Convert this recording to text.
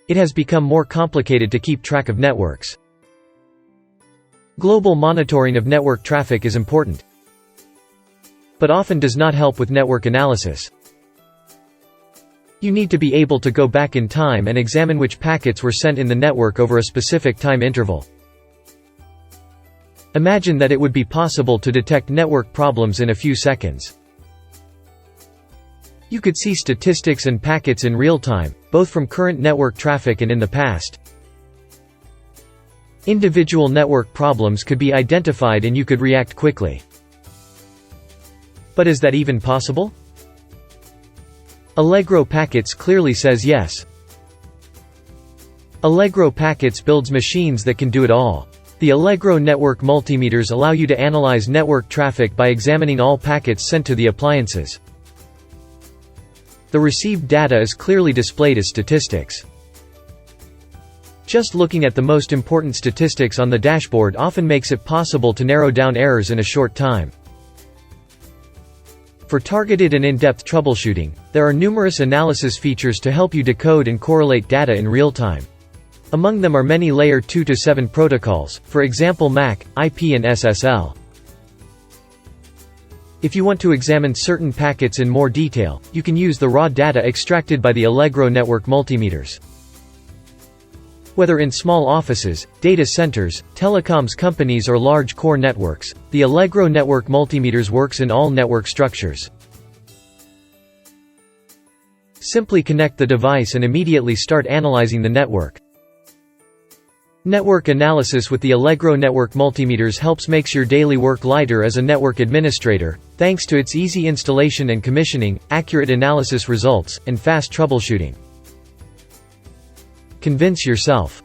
It has become more complicated to keep track of networks. Global monitoring of network traffic is important, but often does not help with network analysis. You need to be able to go back in time and examine which packets were sent in the network over a specific time interval. Imagine that it would be possible to detect network problems in a few seconds. You could see statistics and packets in real time, both from current network traffic and in the past. Individual network problems could be identified and you could react quickly. But is that even possible? Allegro Packets clearly says yes. Allegro Packets builds machines that can do it all. The Allegro Network Multimeters allow you to analyze network traffic by examining all packets sent to the appliances. The received data is clearly displayed as statistics. Just looking at the most important statistics on the dashboard often makes it possible to narrow down errors in a short time. For targeted and in-depth troubleshooting, there are numerous analysis features to help you decode and correlate data in real time. Among them are many Layer 2 to 7 protocols, for example MAC, IP and SSL. If you want to examine certain packets in more detail, you can use the raw data extracted by the Allegro Network Multimeters. Whether in small offices, data centers, telecoms companies or large core networks, the Allegro Network Multimeters works in all network structures. Simply connect the device and immediately start analyzing the network. Network analysis with the Allegro Network Multimeters helps makes your daily work lighter as a network administrator, thanks to its easy installation and commissioning, accurate analysis results, and fast troubleshooting. Convince yourself.